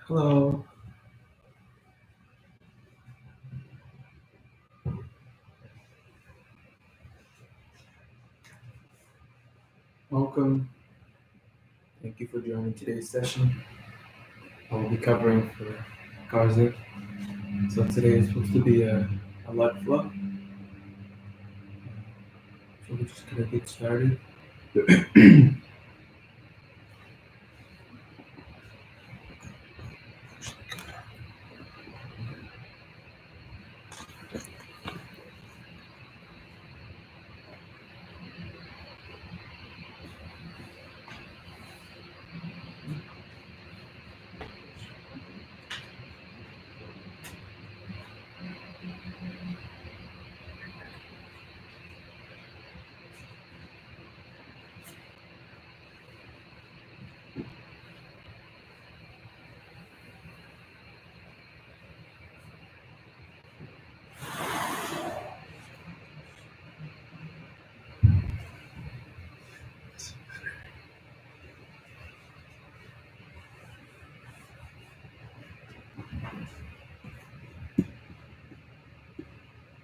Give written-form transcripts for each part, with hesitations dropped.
Hello, welcome. Thank you for joining today's session. I will be covering for Garza. So today is supposed to be a light flow. So we're just gonna get started.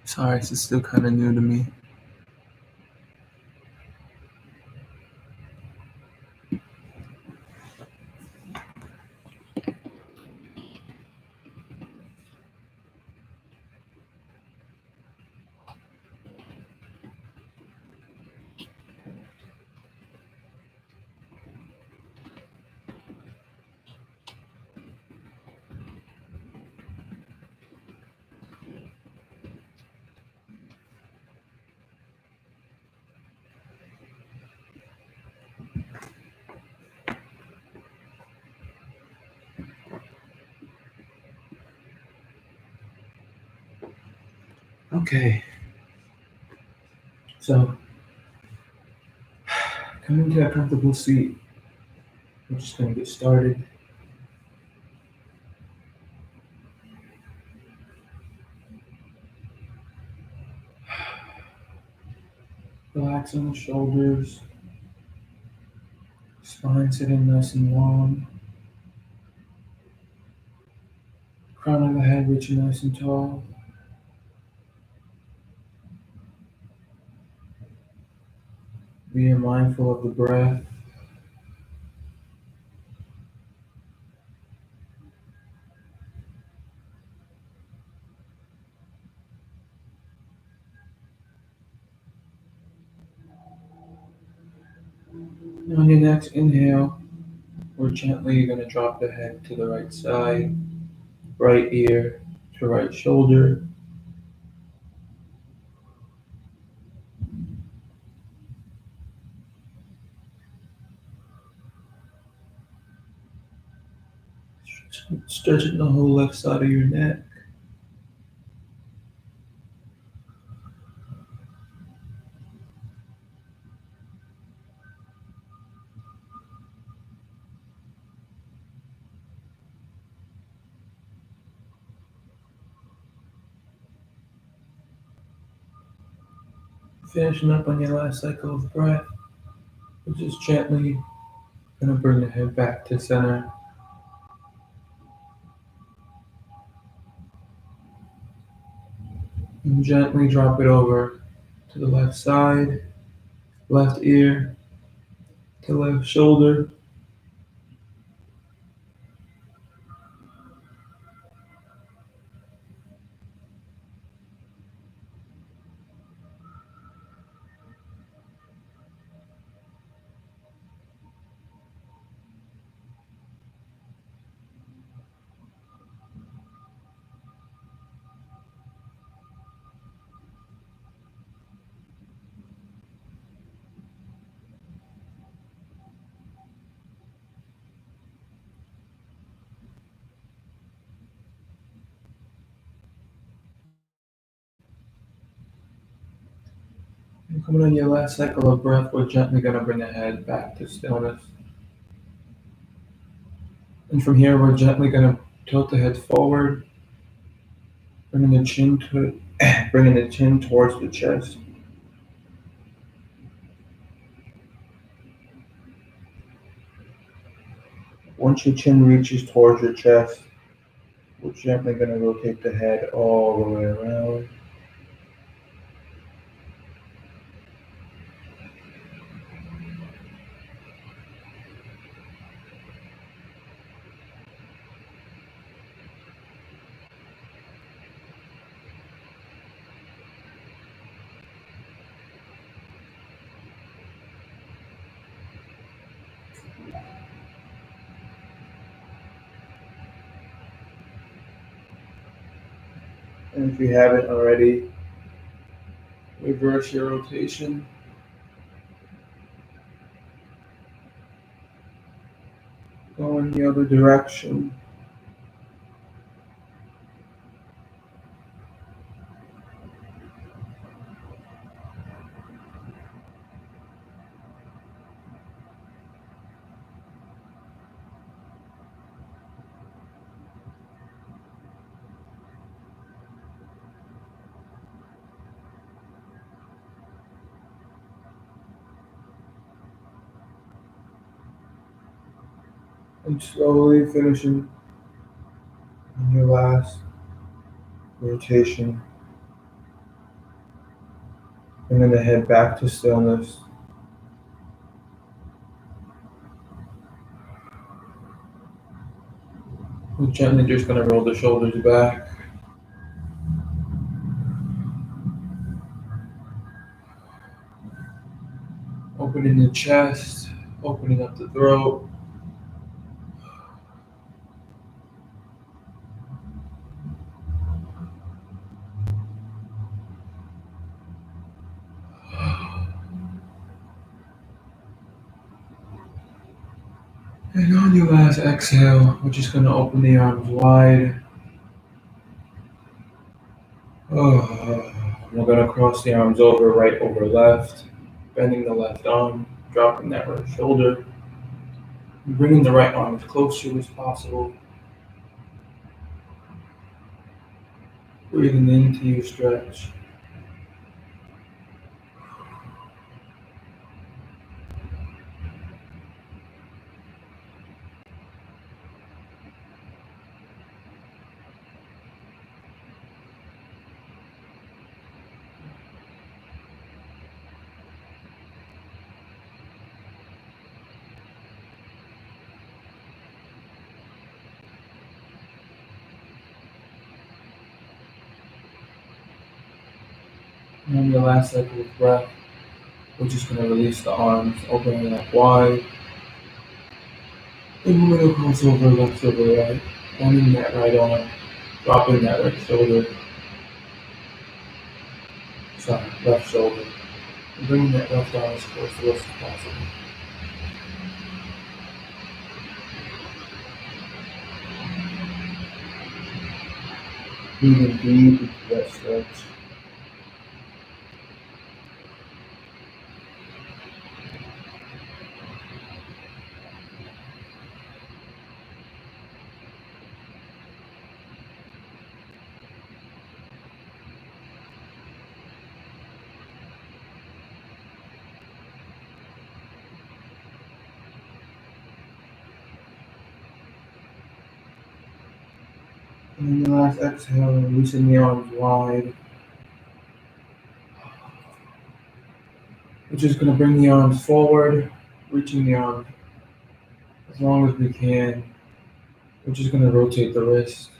Sorry, this is still kind of new to me. Okay, so come into a comfortable seat. We're just gonna get started. Relax on the shoulders, spine sitting nice and long, crown of the head reaching nice and tall. Being mindful of the breath. And on your next inhale, we're gently going to drop the head to the right side, right ear to right shoulder. Stretching the whole left side of your neck. Finishing up on your last cycle of breath, we're just gently going to bring the head back to center. And gently drop it over to the left side, left ear to left shoulder. And coming on your last cycle of breath, we're gently going to bring the head back to stillness. And from here, we're gently going to tilt the head forward, bringing the chin towards the chest. Once your chin reaches towards your chest, we're gently going to rotate the head all the way around. And if you haven't already, reverse your rotation. Go in the other direction. And slowly finishing on your last rotation. Bringing the head back to stillness. We're gently just going to roll the shoulders back. Opening the chest, opening up the throat. And on your last exhale, we're just going to open the arms wide. We're going to cross the arms over, right over left, bending the left arm, dropping that right shoulder, bringing the right arm as close to you as possible. Breathing into your stretch. And on your last cycle of breath, we're just going to release the arms, opening up wide. And we're going to cross over left over right, bending that right arm, dropping that right shoulder. Left shoulder. And bringing that left arm as close to us as possible. Breathing deep into that stretch. And your last exhale, releasing the arms wide. We're just going to bring the arms forward, reaching the arm as long as we can. We're just going to rotate the wrist.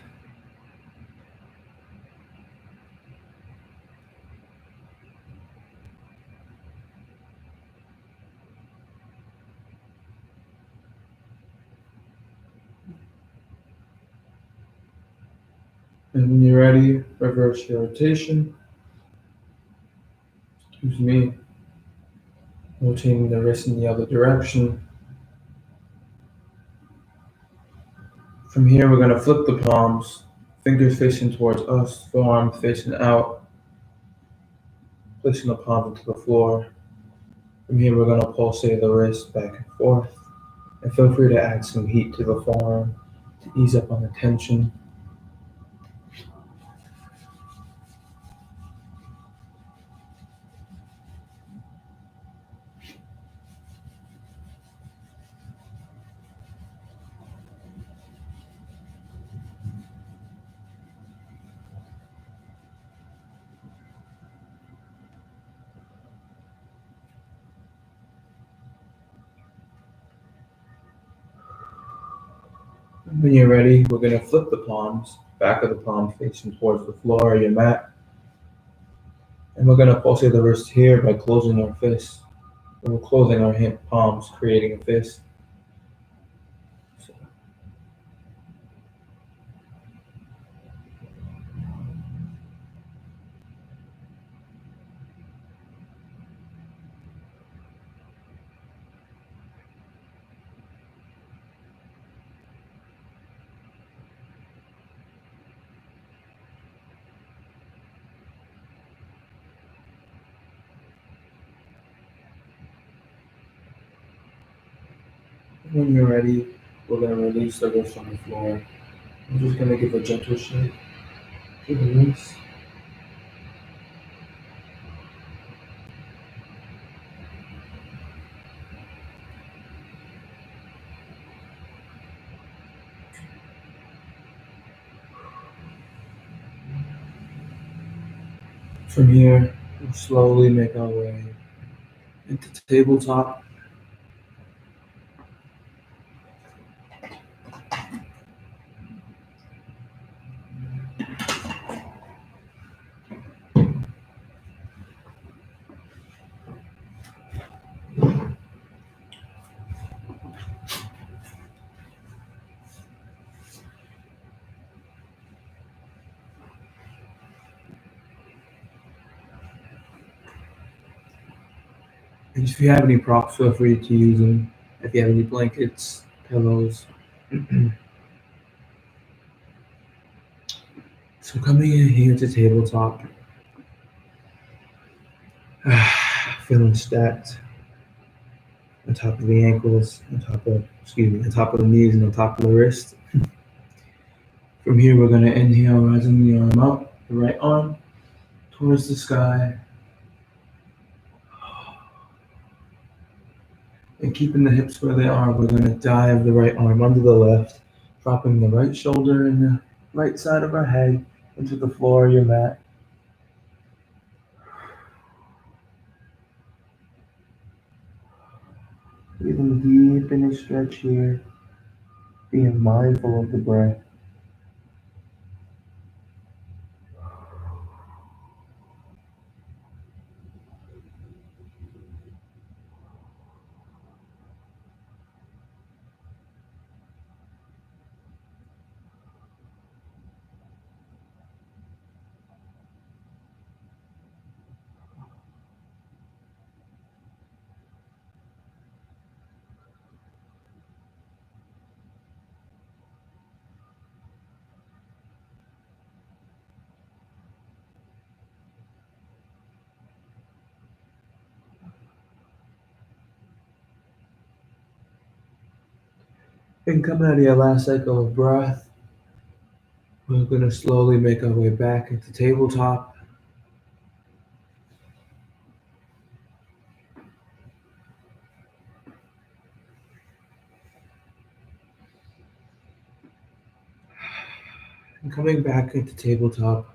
And when you're ready, reverse your rotation. Excuse me. Rotating the wrist in the other direction. From here, we're going to flip the palms, fingers facing towards us, forearms facing out, placing the palm into the floor. From here, we're going to pulsate the wrist back and forth, and feel free to add some heat to the forearm to ease up on the tension. When you're ready, we're going to flip the palms, back of the palm facing towards the floor or your mat. And we're going to pulsate the wrist here by closing our fists. We're closing our hand palms, creating a fist. So when you're ready, we're going to release the wrist on the floor. I'm just going to give a gentle shake to the wrist. From here, we'll slowly make our way into tabletop. And if you have any props, feel free to use them. If you have any blankets, pillows. So coming in here to tabletop, feeling stacked on top of the ankles, on top of the knees and on top of the wrist. From here, we're gonna inhale, rising the arm up, the right arm towards the sky, and keeping the hips where they are, we're gonna dive the right arm under the left, dropping the right shoulder and the right side of our head into the floor of your mat. Breathing deep in a stretch here, being mindful of the breath. And coming out of your last cycle of breath, we're going to slowly make our way back into tabletop. And coming back into tabletop,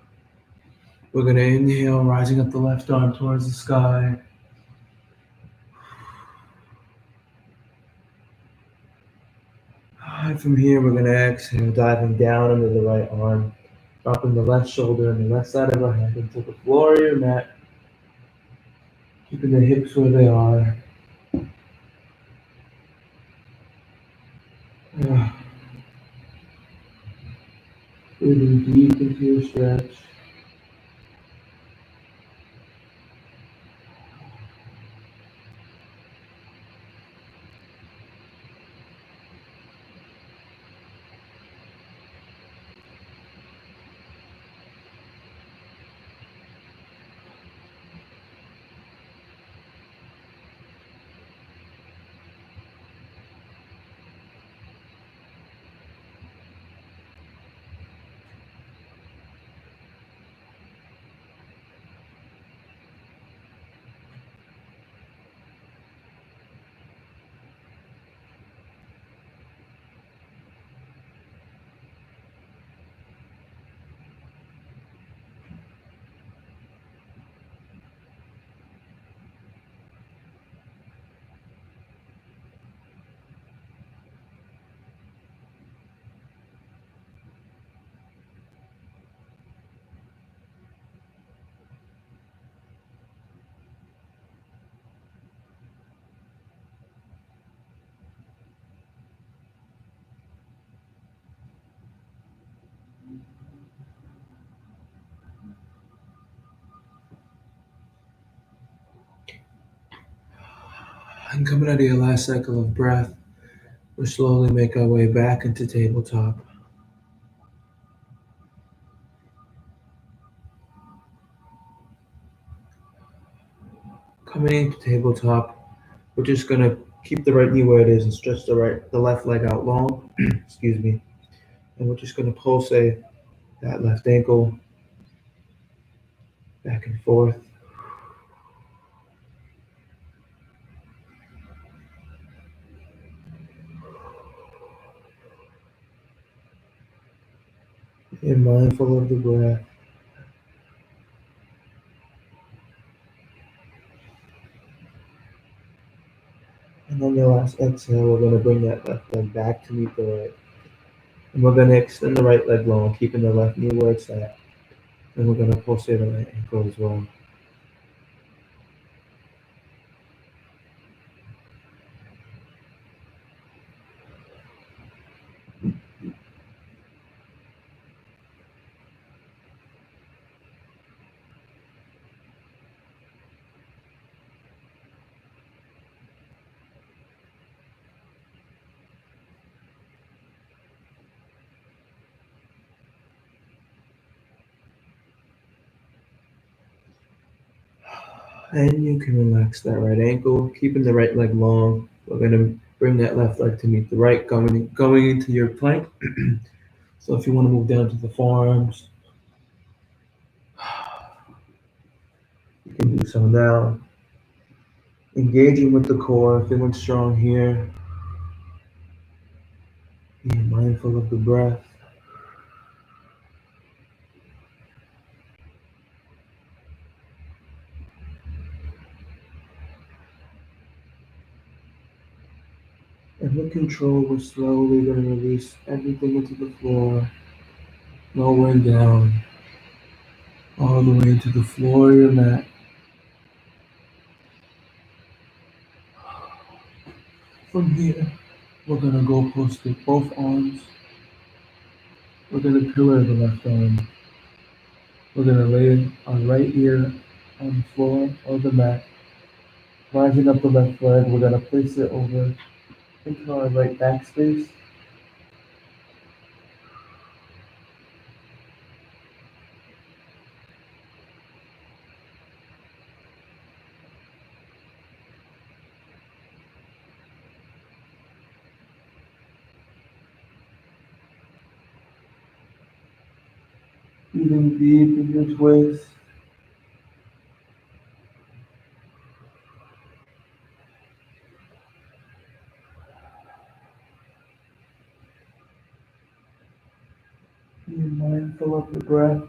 we're going to inhale, rising up the left arm towards the sky. And from here, we're going to exhale, diving down into the right arm, dropping the left shoulder and the left side of our head into the floor of your mat, keeping the hips where they are. Breathing deep into your stretch. And coming out of your last cycle of breath, we'll slowly make our way back into tabletop. Coming into tabletop, we're just gonna keep the right knee where it is and stretch the left leg out long. Excuse me. And we're just gonna pulsate that left ankle back and forth. Be mindful of the breath. And on your last exhale, we're gonna bring that left leg back to meet the right. And we're gonna extend the right leg long, keeping the left knee where it's at. And we're gonna pulsate the right ankle as well. And you can relax that right ankle, keeping the right leg long. We're gonna bring that left leg to meet the right, going into your plank. So if you want to move down to the forearms, you can do so now. Engaging with the core, feeling strong here. Being mindful of the breath. And with control, we're slowly going to release everything into the floor, lowering down all the way to the floor of your mat. From here, we're going to go post with both arms. We're going to pillar the left arm. We're going to lay our right ear on the floor or the mat. Rising up the left leg, we're going to place it over into our right back space. Breathing deep in your twist. Being mindful of the breath.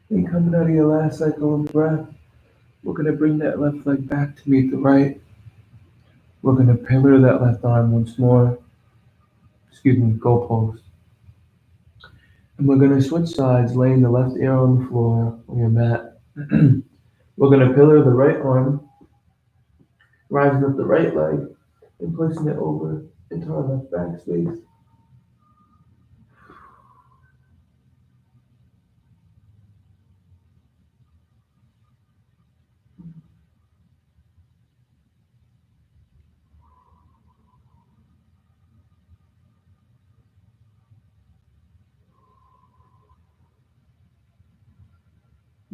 And coming out of your last cycle of breath, we're going to bring that left leg back to meet the right. We're going to pillar that left arm once more. Goal post. And we're going to switch sides, laying the left ear on the floor on your mat. We're going to pillar the right arm, rising up the right leg, and placing it over into our left back space.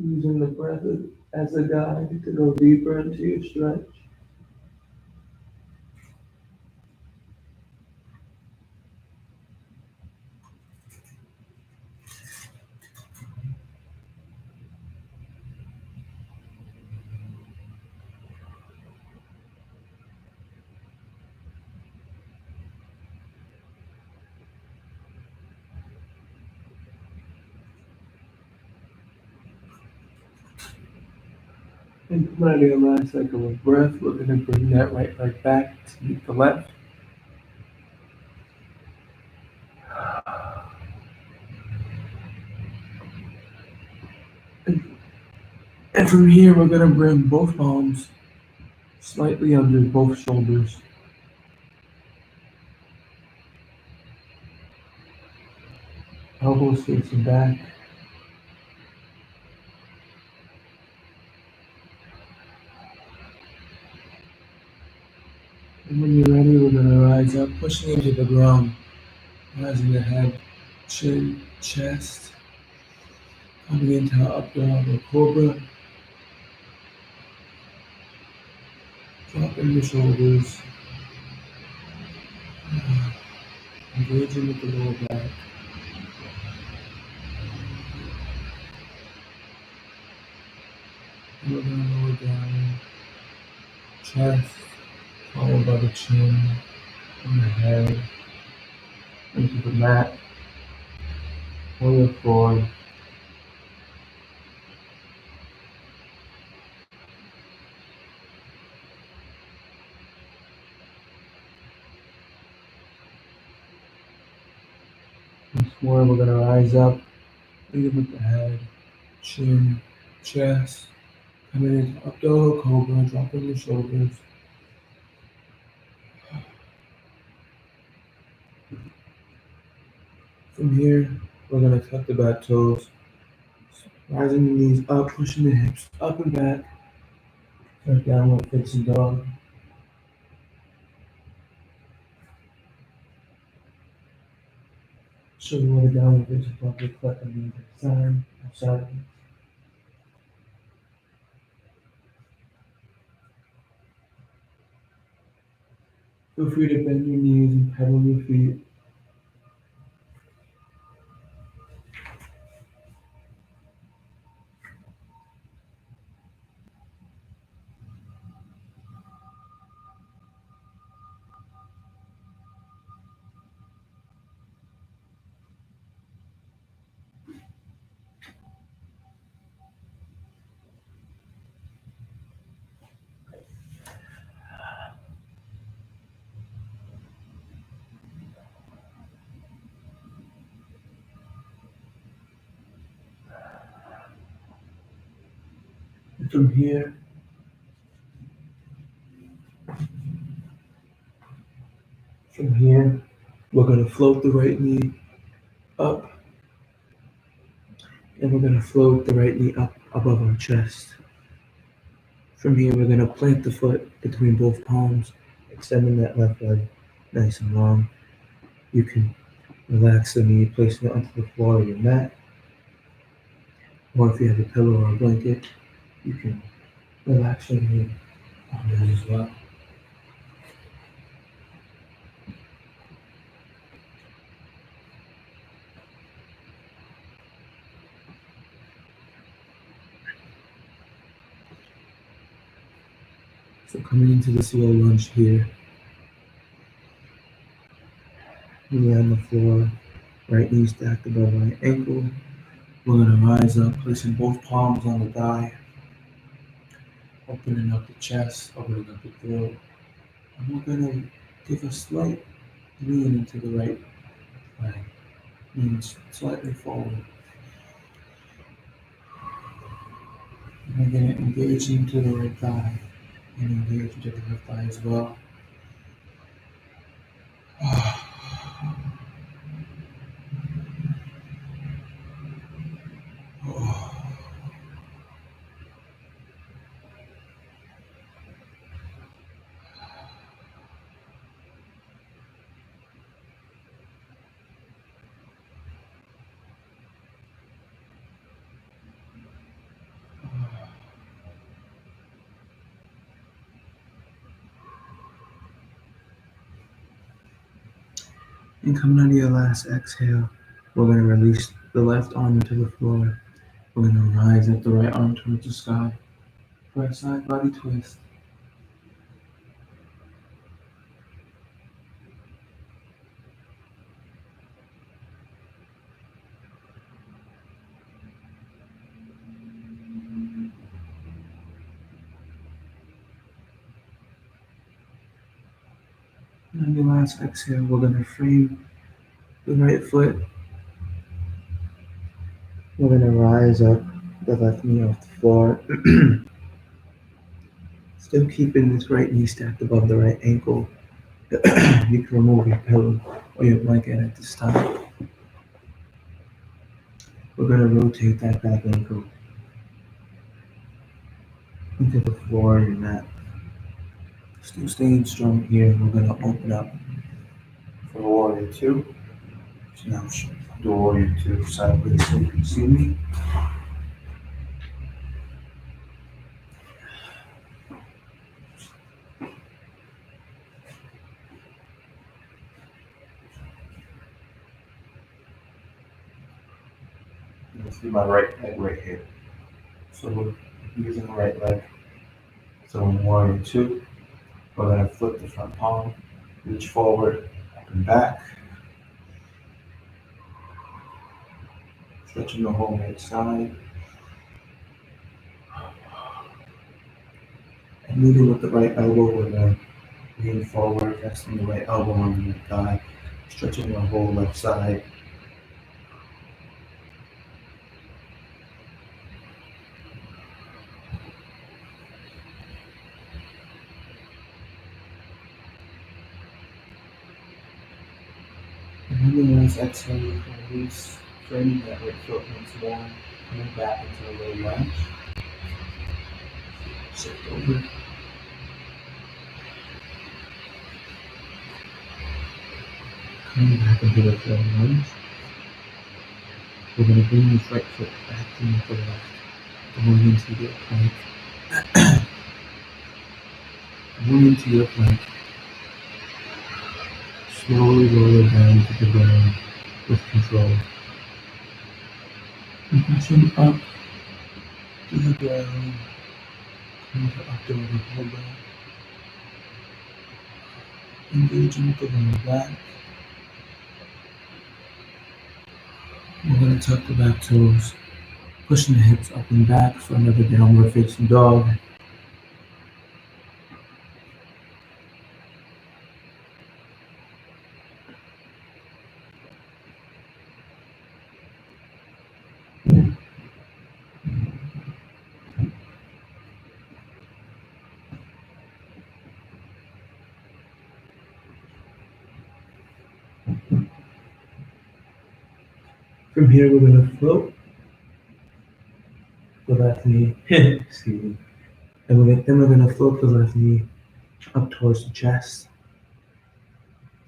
Using the breath as a guide to go deeper into your stretch. And come out of your last cycle of breath, we're going to bring that right leg back to meet the left. And from here, we're going to bring both palms slightly under both shoulders. Elbows facing back. And when you're ready, we're going to rise up, pushing into the ground, rising the head, chin, chest, coming into up dog or cobra, dropping the shoulders, engaging with the lower back. And we're going to lower down, chest, followed by the chin, and the head, into the mat, or the floor. Once more, we're going to rise up, leading with the head, chin, chest, coming into up dog, cobra, dropping the shoulders. From here, we're going to tuck the back toes, rising the knees up, pushing the hips up and back, for downward facing dog. Show you what a downward facing dog looks like on the other side, outside. Feel free to bend your knees and pedal your feet. And from here, we're going to float the right knee up, and we're going to float the right knee up above our chest. From here, we're going to plant the foot between both palms, extending that left leg nice and long. You can relax the knee, placing it onto the floor of your mat, or if you have a pillow or a blanket, you can relax your knee on that as well. So coming into the slow lunge here, knee on the floor, right knee stacked above right ankle. We're going to rise up, placing both palms on the thigh, opening up the chest, opening up the throat. And we're going to give a slight lean into the right leg, lean slightly forward. And we're going to engage into the right thigh and engage into the left thigh as well. And coming out of your last exhale, we're going to release the left arm into the floor. We're going to rise up the right arm towards the sky for a side body twist. And on your last exhale, we're going to frame the right foot. We're going to rise up the left knee off the floor. Still keeping this right knee stacked above the right ankle. You can remove your pillow or your blanket at this time. We're going to rotate that back ankle into the floor of your mat. Still staying strong here. We're gonna open up for Warrior 2. So now do Warrior 2 sideways so you can see me. You can see my right leg right here. So we're using the right leg. So in Warrior 2, we're gonna flip the front palm, reach forward, up and back, stretching the whole right side. And leading with the right elbow, we're gonna lean forward, resting the right elbow on the right thigh, stretching the whole left side. And then the last exhale, you can release, framing that right foot once more, coming back into a low lunge. Shift over. Coming back into the full lunge. We're going to bring this right foot back into the left, going into your plank. Going into your plank. Slowly roll it down to the ground with control. And pushing up to the ground. Come to up dog and pull back. Engaging with the lower back. We're going to tuck the back toes, pushing the hips up and back for another downward facing dog. From here, we're going to float the left knee, excuse me, and then we're going to float the left knee up towards the chest,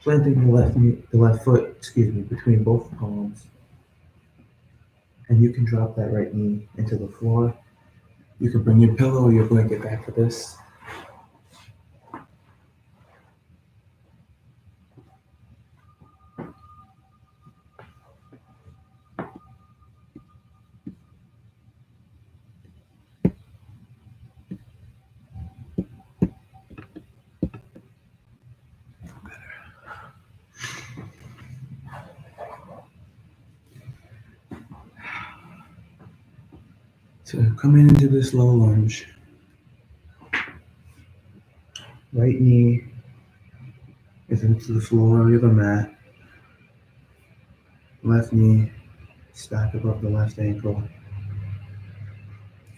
planting the left foot, between both palms. And you can drop that right knee into the floor. You can bring your pillow or your blanket back for this. So coming into this low lunge, right knee is into the floor of the mat, left knee stacked above the left ankle.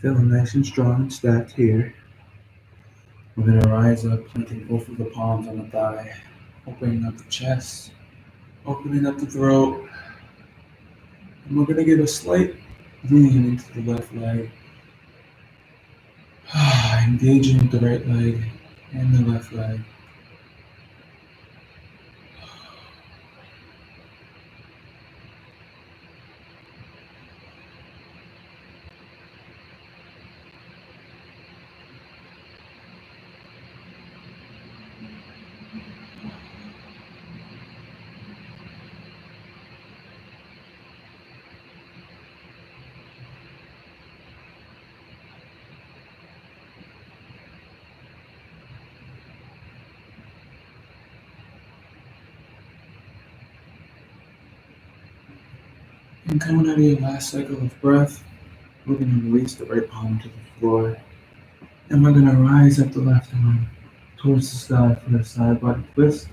Feeling nice and strong and stacked here. We're going to rise up, planting both of the palms on the thigh, opening up the chest, opening up the throat. And we're going to give a slight lean into the left leg. Engaging with the right leg and the left leg. And coming out of your last cycle of breath, we're going to release the right palm to the floor. And we're going to rise up the left arm towards the sky for a side body twist.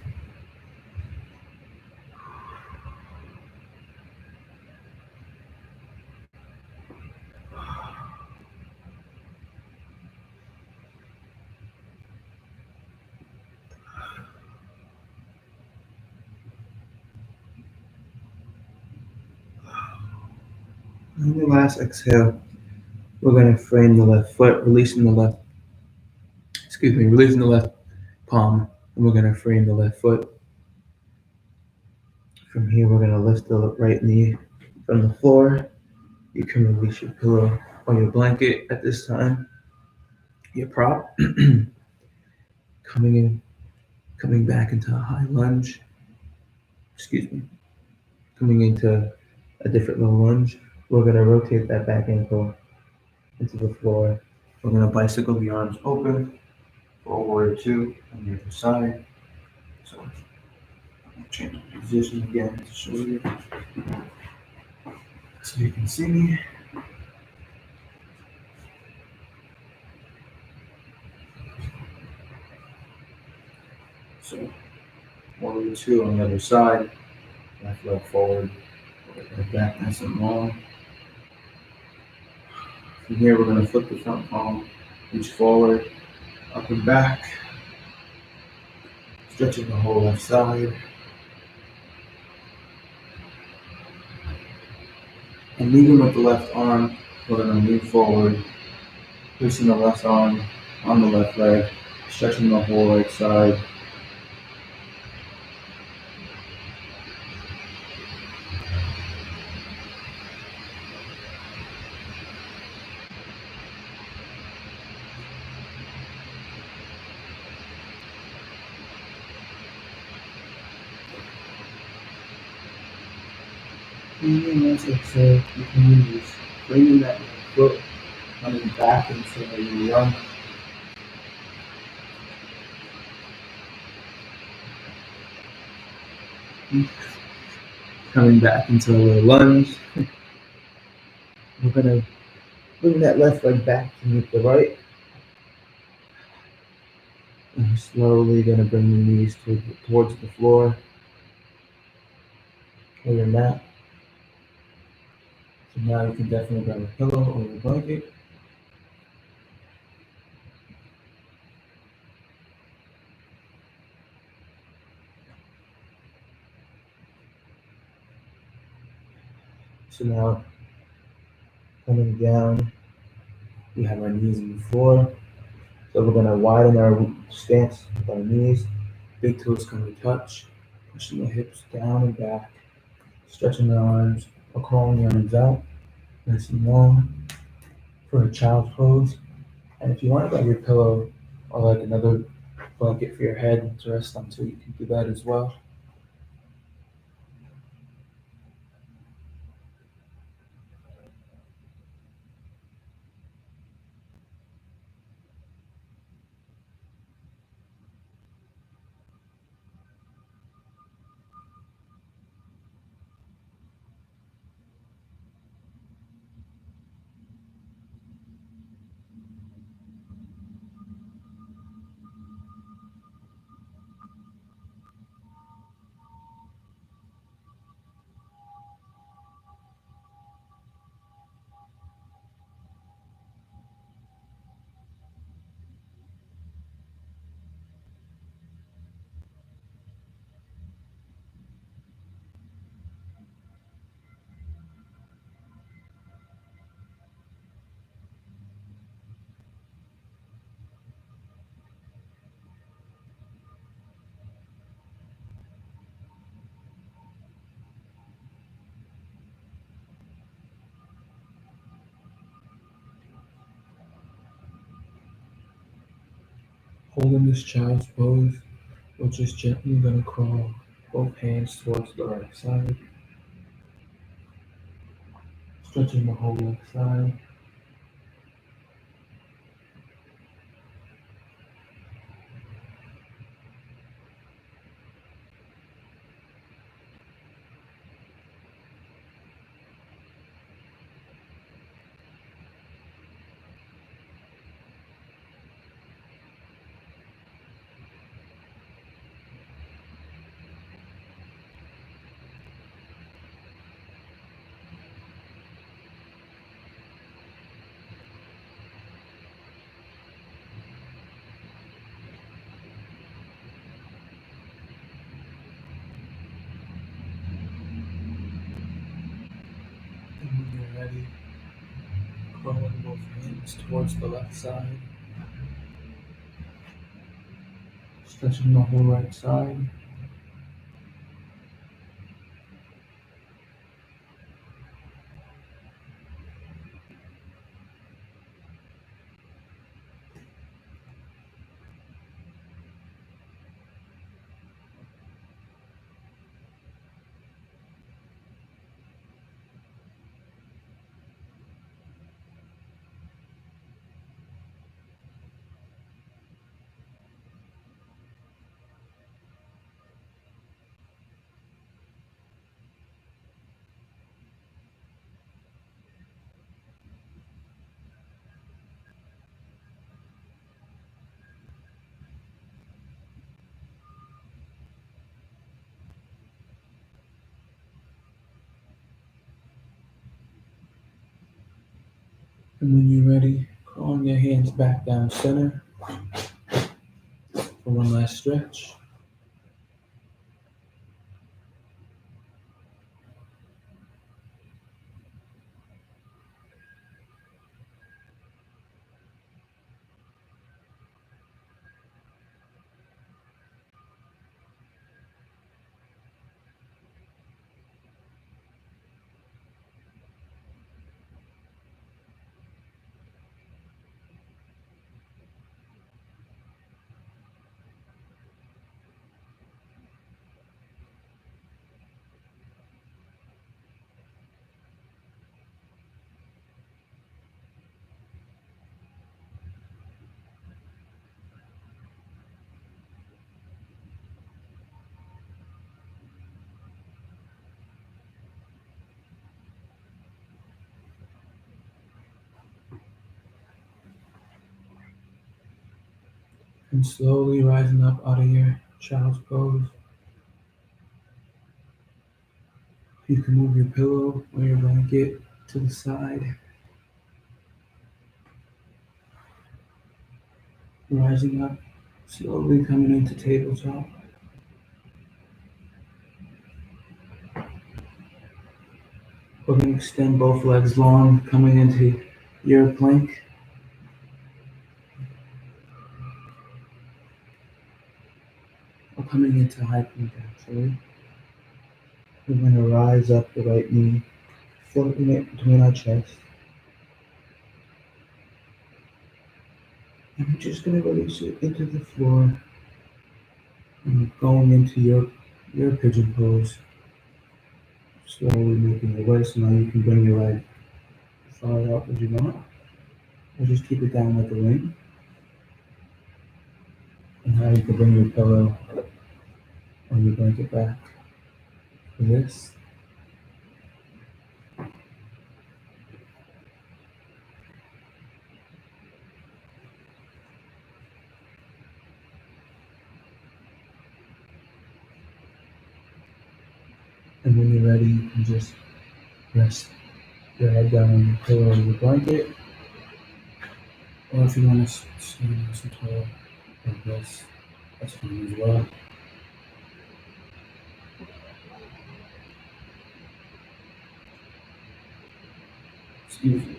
On the last exhale, we're going to frame the left foot, releasing the left palm, and we're going to frame the left foot. From here, we're going to lift the right knee from the floor. You can release your pillow or your blanket at this time. Your prop. Coming back into a high lunge. Excuse me. Coming into a different low lunge. We're going to rotate that back ankle into the floor. We're going to bicycle the arms open for warrior two on the other side. So I'm going to change the position again to show you so you can see me. So warrior two on the other side. Left leg forward, right back nice and long. From here, we're going to flip the front palm, reach forward, up and back, stretching the whole left side. And leading with the left arm, we're going to lean forward, placing the left arm on the left leg, stretching the whole right side. And as I said, you can use bringing that right foot, coming back into your run. Coming back into a little lunge. We're going to bring that left leg back to meet the right. And we're slowly going to bring the knees towards the floor or your mat. So now you can definitely grab a pillow or a blanket. So now, coming down, we have our knees on the floor. So we're going to widen our stance with our knees. Big toes come to touch, pushing the hips down and back, stretching the arms, or crawling the arms out, nice and long for a child's pose. And if you want to grab your pillow or like another blanket for your head to rest on too, you can do that as well. Holding this child's pose, we're just gently going to crawl both hands towards the right side, stretching the whole left side. And when you're ready, crawling both hands towards the left side, Stretching the whole right side. And when you're ready, crawling your hands back down center for one last stretch. And slowly rising up out of your child's pose. You can move your pillow or your blanket to the side. Rising up, slowly coming into tabletop. We're going to extend both legs long, coming into your plank. Or coming into high plank actually. We're going to rise up the right knee, floating it between our chest. And we're just going to release it into the floor. And going into your pigeon pose. Slowly making your way so now you can bring your leg as far out as you want. Or just keep it down like a wing. And now you can bring your pillow or your blanket back for this. And when you're ready, you can just rest your head down on your pillow or your blanket. Or if you want to stand nice and tall like this, that's fine as well. Excuse me.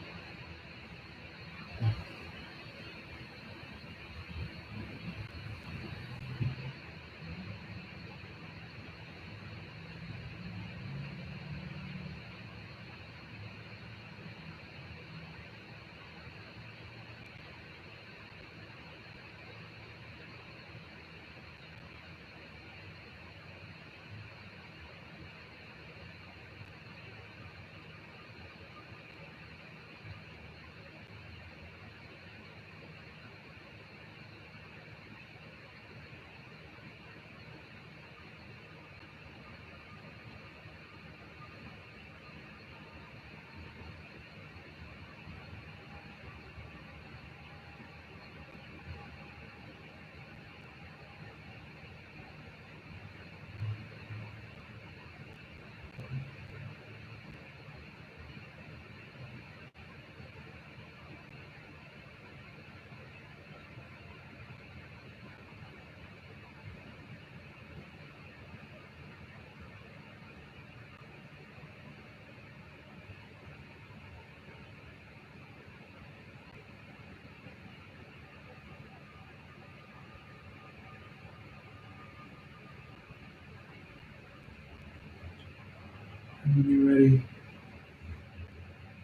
And when you're ready,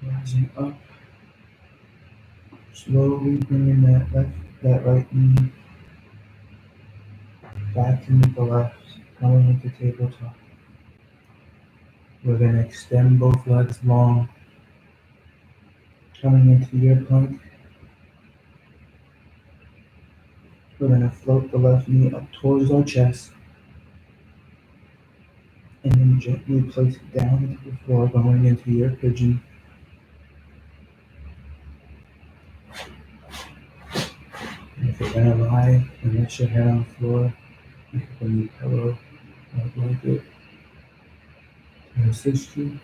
rising up, slowly bringing that right knee back to meet the left, coming into tabletop. We're gonna extend both legs long, coming into your plank. We're gonna float the left knee up towards our chest, and then gently place it down into the floor, going into your pigeon. And if you're gonna lie and rest your head on the floor, you can put a pillow or a blanket to assist you.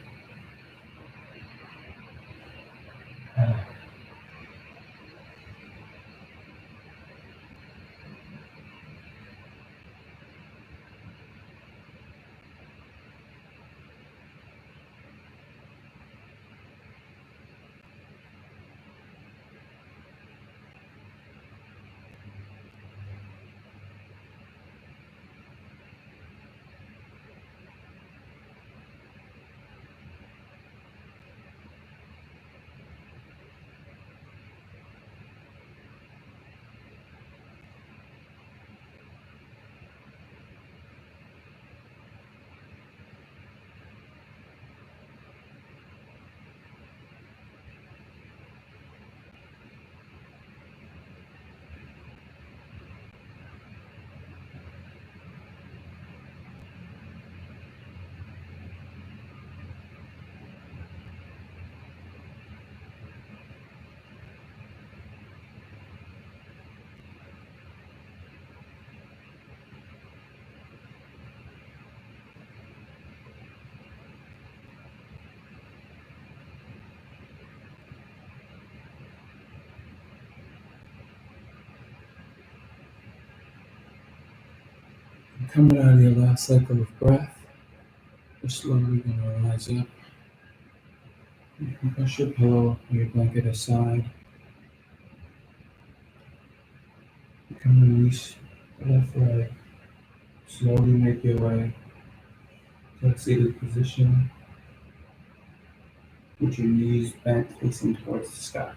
And coming out of your last cycle of breath, you're slowly gonna rise up. You can push your pillow or your blanket aside. You can release the left leg. Slowly make your way to a seated position with your knees bent facing towards the sky.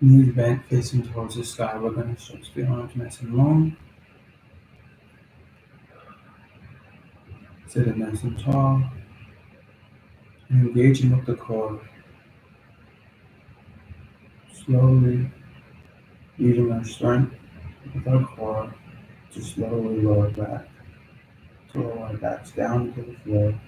Knees bent facing towards the sky. We're going to stretch the arms nice and long. Sit it nice and tall. And engaging with the core. Slowly using our strength with our core to slowly lower back. To lower our backs down to the floor.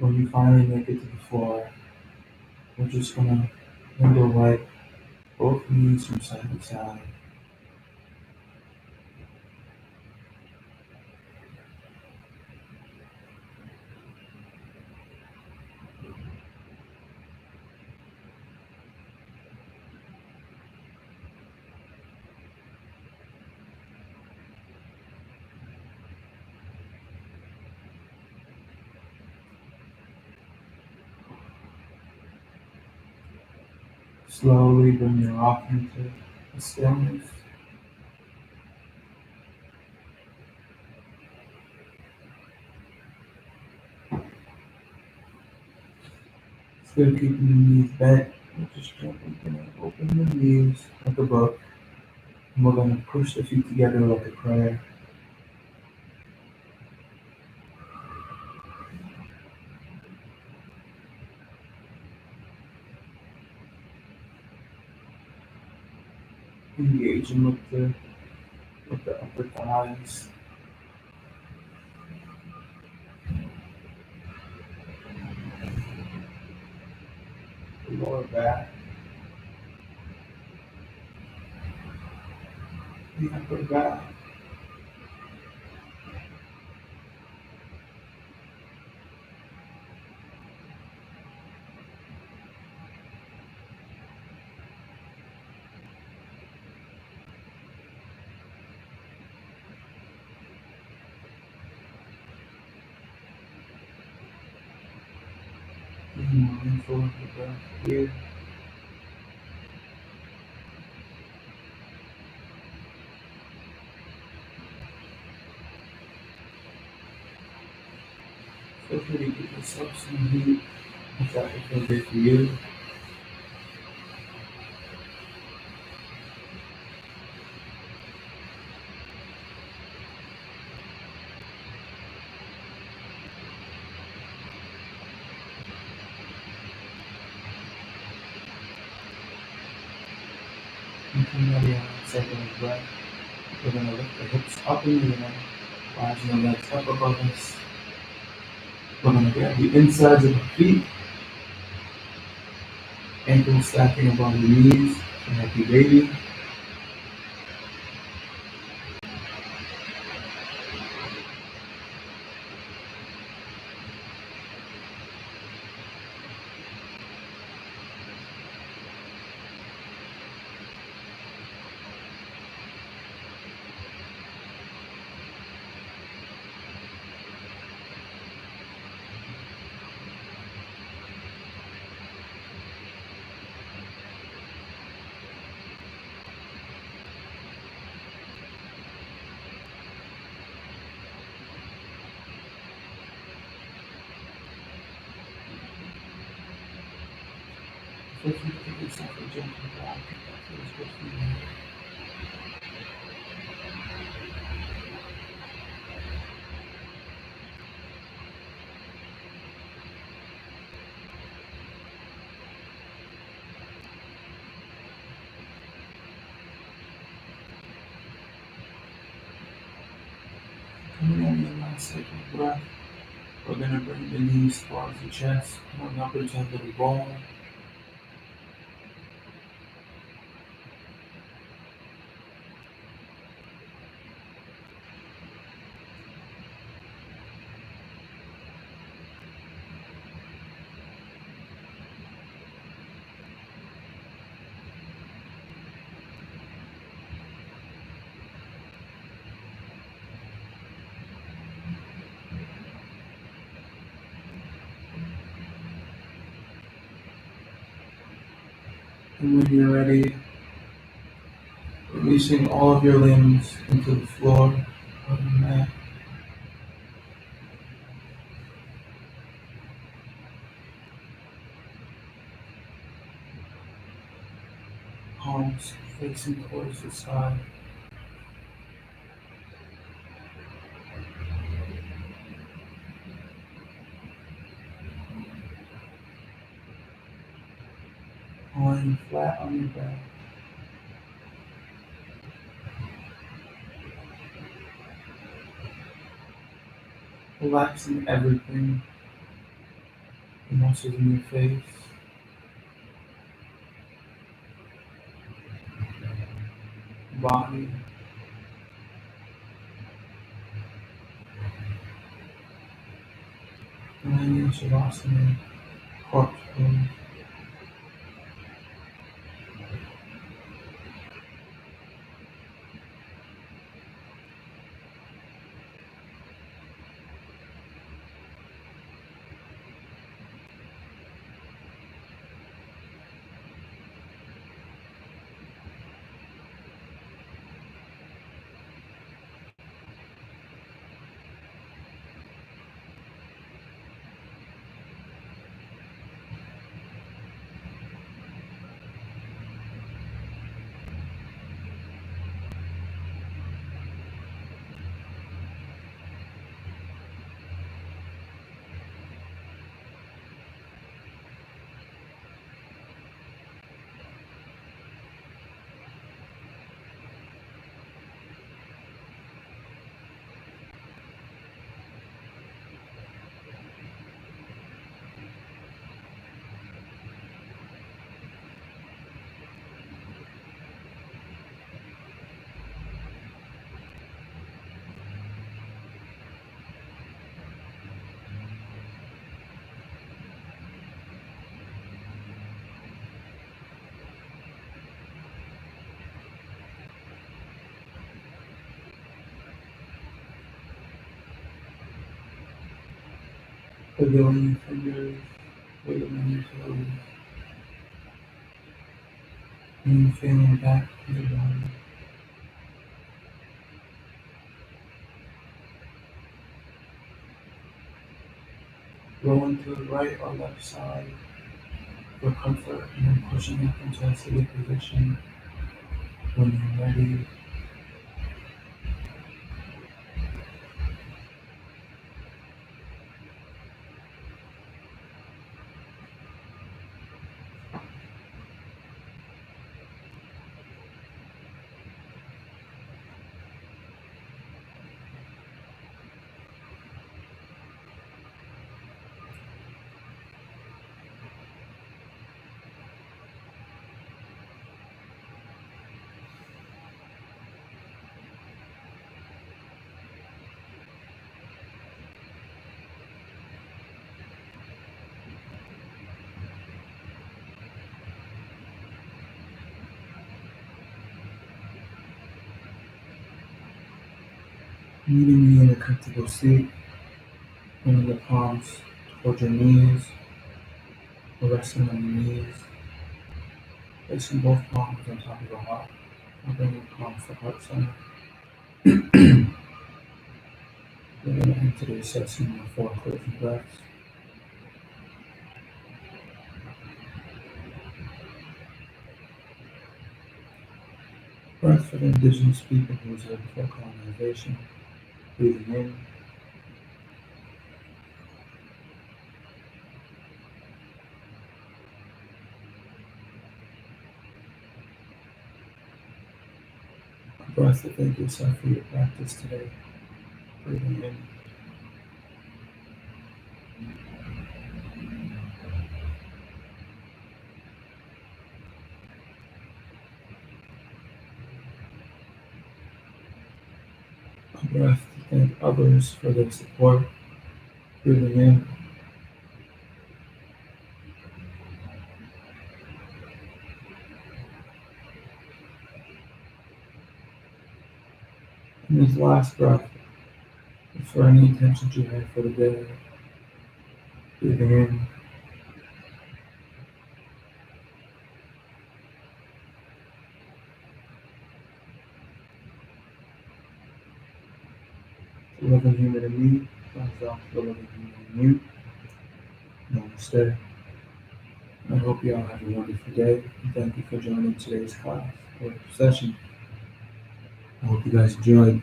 When you finally make it to the floor, we're just going to window wipe both knees from side to side. Slowly bring your rock into the stillness. Still keeping the knees bent. We're just gently going to open the knees like a book. And we're going to push the feet together like a prayer. Engaging with the upper thighs, the lower back, the upper back. Being mindful of the breath here. Feel free to give yourself some heat if that would feel good for you. Continually on a second of breath. We're going to lift the hips up in the air, rising the legs up above us. We're going to grab the insides of the feet, ankles stacking above the knees, a happy baby. Feel free to give yourself a gentle bow if that feels good for you. Coming in your last cycle of breath, we're going to bring the knees towards the chest, coming up into a little ball. And when you're ready, releasing all of your limbs into the floor or the mat. Palms facing towards the sky. Lying flat on your back. Relaxing everything. The muscles in your face. Body. Lying in Shavasana. Corpse pose. wiggling your fingers, wiggling your toes, and feeling back to the body. Rolling to the right or left side for comfort, and then pushing up into a seated position when you're ready. Meeting me in a comfortable seat, bringing the palms towards your knees, or resting on your knees. Placing both palms on top of the heart, and bringing palms to heart center. We're going to end today's session with 4 closing breaths. Breath for the indigenous people who was here before colonization. Breathing in. A breath to thank yourself for your practice today. Breathing in. A breath to thank others for their support. Breathing in. And this last breath is for any intentions you have for the day. Breathing in. The living human in me finds out the living human in you. Homestead. I hope you all have a wonderful day, and thank you for joining today's class or session. I hope you guys enjoyed.